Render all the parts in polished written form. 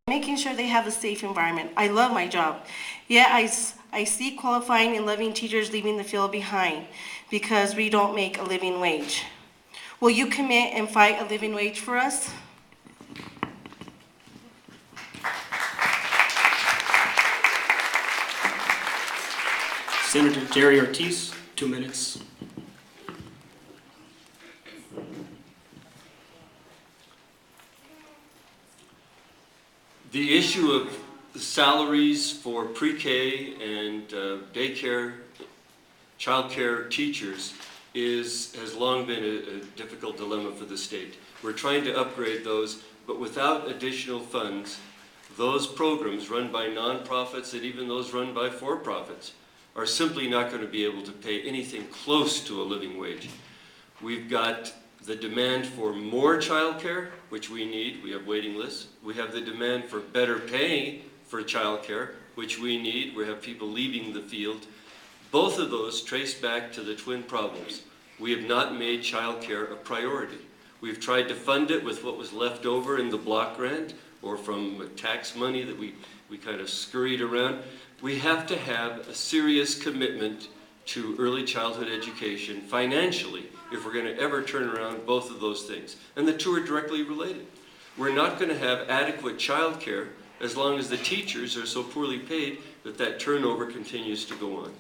making sure they have a safe environment. I love my job. Yet I see qualifying and loving teachers leaving the field behind because we don't make a living wage. Will you commit and fight a living wage for us? Senator Jerry Ortiz, 2 minutes. The issue of salaries for pre-K and daycare, childcare teachers has long been a difficult dilemma for the state. We're trying to upgrade those, but without additional funds, those programs run by nonprofits and even those run by for-profits are simply not going to be able to pay anything close to a living wage. We've got the demand for more childcare, which we need. We have waiting lists. We have the demand for better pay for childcare, which we need. We have people leaving the field. Both of those trace back to the twin problems. We have not made childcare a priority. We've tried to fund it with what was left over in the block grant or from tax money that we kind of scurried around. We have to have a serious commitment to early childhood education financially if we're going to ever turn around both of those things. And the two are directly related. We're not going to have adequate child care as long as the teachers are so poorly paid that turnover continues to go on.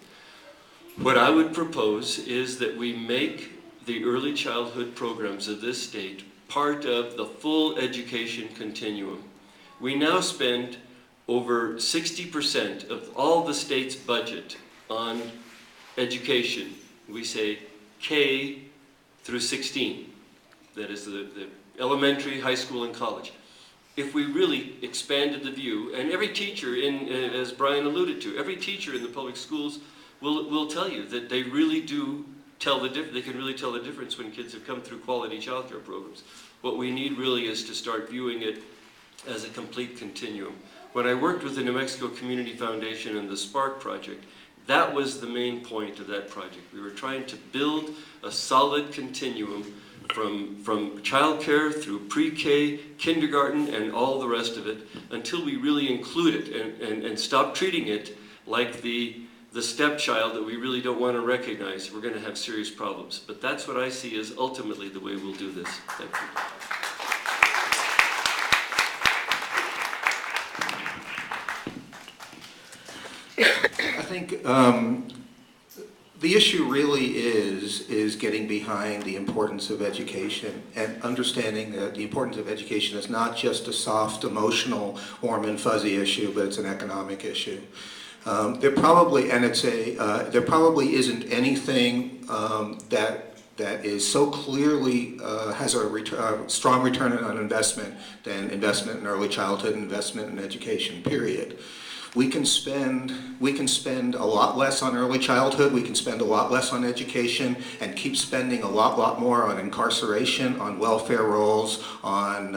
What I would propose is that we make the early childhood programs of this state part of the full education continuum. We now spend over 60% of all the state's budget on education. We say K through 16. That is the elementary, high school, and college. If we really expanded the view, and every teacher, as Brian alluded to, every teacher in the public schools will tell you that they really do tell the difference. They can really tell the difference when kids have come through quality childcare programs. What we need really is to start viewing it as a complete continuum. When I worked with the New Mexico Community Foundation and the Spark Project, that was the main point of that project. We were trying to build a solid continuum from childcare through pre-K, kindergarten, and all the rest of it until we really include it and stop treating it like the stepchild that we really don't want to recognize. We're going to have serious problems. But that's what I see as ultimately the way we'll do this. Thank you. I think the issue really is getting behind the importance of education and understanding that the importance of education is not just a soft, emotional, warm and fuzzy issue, but it's an economic issue. There probably isn't anything that is so clearly has a strong return on investment than investment in early childhood, investment in education, period. We can spend a lot less on early childhood, we can spend a lot less on education, and keep spending a lot more on incarceration, on welfare rolls, on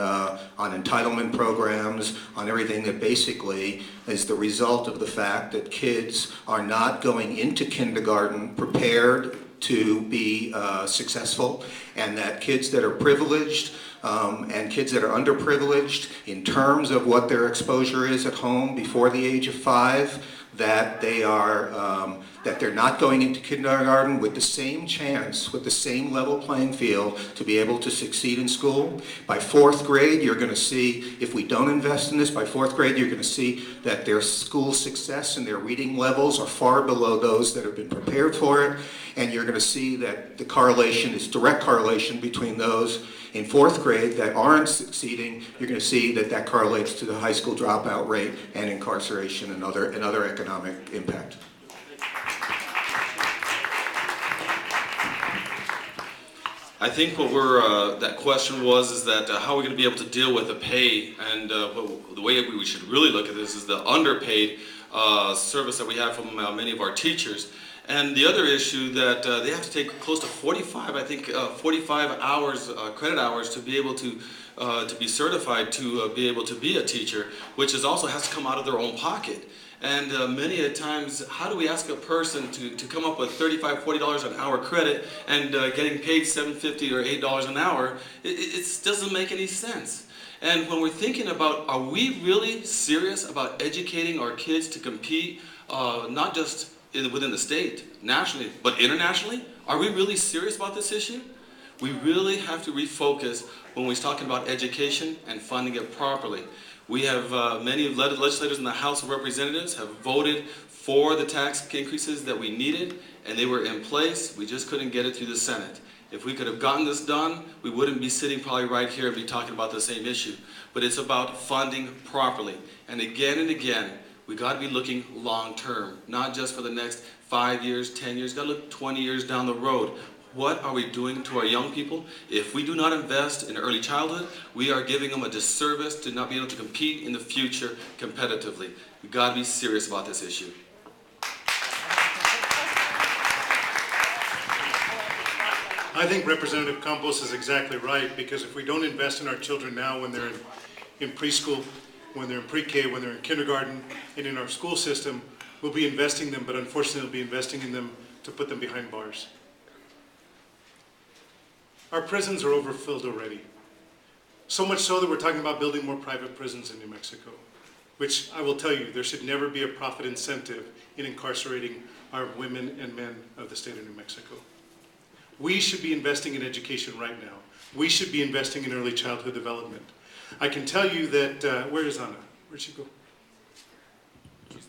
entitlement programs, on everything that basically is the result of the fact that kids are not going into kindergarten prepared to be successful, and that kids that are privileged and kids that are underprivileged in terms of what their exposure is at home before the age of 5, that they're not going into kindergarten with the same chance, with the same level playing field to be able to succeed in school. By 4th grade, you're going to see, if we don't invest in this, by 4th grade, you're going to see that their school success and their reading levels are far below those that have been prepared for it. And you're going to see that the correlation is direct correlation between those in 4th grade that aren't succeeding. You're going to see that correlates to the high school dropout rate and incarceration and other economic impact. I think what that question is that how are we going to be able to deal with the pay, and the way we should really look at this is the underpaid service that we have from many of our teachers. And the other issue that they have to take close to 45 hours, credit hours to be able to be certified to be able to be a teacher, which also has to come out of their own pocket. And many a times, how do we ask a person to come up with $35, $40 an hour credit and getting paid $7.50 or $8 an hour? It doesn't make any sense. And when we're thinking about, are we really serious about educating our kids to compete, not just within the state, nationally, but internationally? Are we really serious about this issue? We really have to refocus when we're talking about education and funding it properly. We have many legislators in the House of Representatives have voted for the tax increases that we needed, and they were in place. We just couldn't get it through the Senate. If we could have gotten this done, we wouldn't be sitting probably right here and be talking about the same issue. But it's about funding properly. And again, we got to be looking long term, not just for the next 5 years, 10 years, got to look 20 years down the road. What are we doing to our young people? If we do not invest in early childhood, we are giving them a disservice to not be able to compete in the future competitively. We've got to be serious about this issue. I think Representative Campos is exactly right, because if we don't invest in our children now when they're in preschool, when they're in pre-K, when they're in kindergarten, and in our school system, we'll be investing them, but unfortunately we'll be investing in them to put them behind bars. Our prisons are overfilled already. So much so that we're talking about building more private prisons in New Mexico, which I will tell you, there should never be a profit incentive in incarcerating our women and men of the state of New Mexico. We should be investing in education right now. We should be investing in early childhood development. I can tell you that, where is Anna? Where'd she go?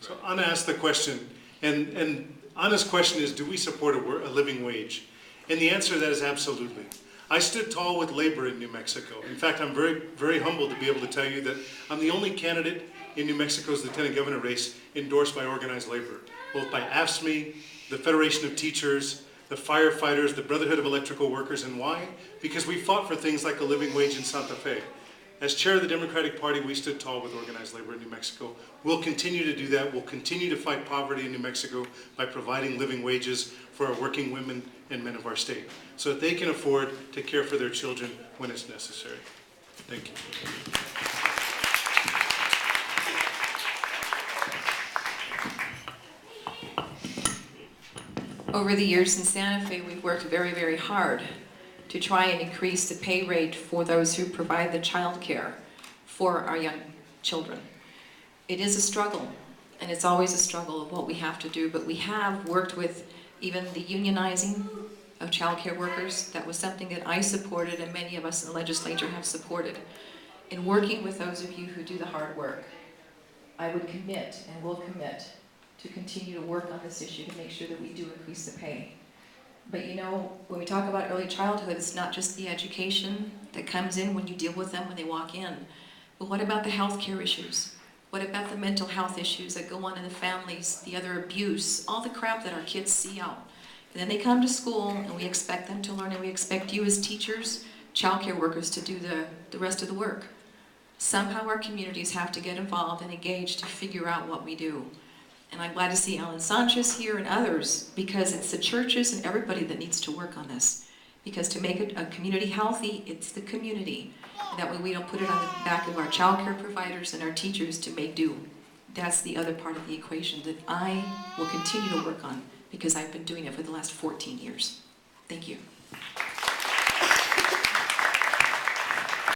So Anna asked the question, and Anna's question is, do we support a living wage? And the answer to that is absolutely. I stood tall with labor in New Mexico. In fact, I'm very, very humbled to be able to tell you that I'm the only candidate in New Mexico's lieutenant governor race endorsed by organized labor, both by AFSCME, the Federation of Teachers, the firefighters, the Brotherhood of Electrical Workers. And why? Because we fought for things like a living wage in Santa Fe. As chair of the Democratic Party, we stood tall with organized labor in New Mexico. We'll continue to do that. We'll continue to fight poverty in New Mexico by providing living wages for our working women and men of our state, so that they can afford to care for their children when it's necessary. Thank you. Over the years in Santa Fe, we've worked very, very hard to try and increase the pay rate for those who provide the child care for our young children. It is a struggle, and it's always a struggle of what we have to do, but we have worked with even the unionizing of child care workers. That was something that I supported, and many of us in the legislature have supported. In working with those of you who do the hard work, I would commit and will commit to continue to work on this issue to make sure that we do increase the pay. But you know, when we talk about early childhood, it's not just the education that comes in when you deal with them when they walk in. But what about the health care issues? What about the mental health issues that go on in the families, the other abuse, all the crap that our kids see out? And then they come to school and we expect them to learn, and we expect you as teachers, child care workers to do the rest of the work. Somehow our communities have to get involved and engaged to figure out what we do. And I'm glad to see Alan Sanchez here and others, because it's the churches and everybody that needs to work on this. Because to make a community healthy, it's the community. And that way we don't put it on the back of our child care providers and our teachers to make do. That's the other part of the equation that I will continue to work on, because I've been doing it for the last 14 years. Thank you.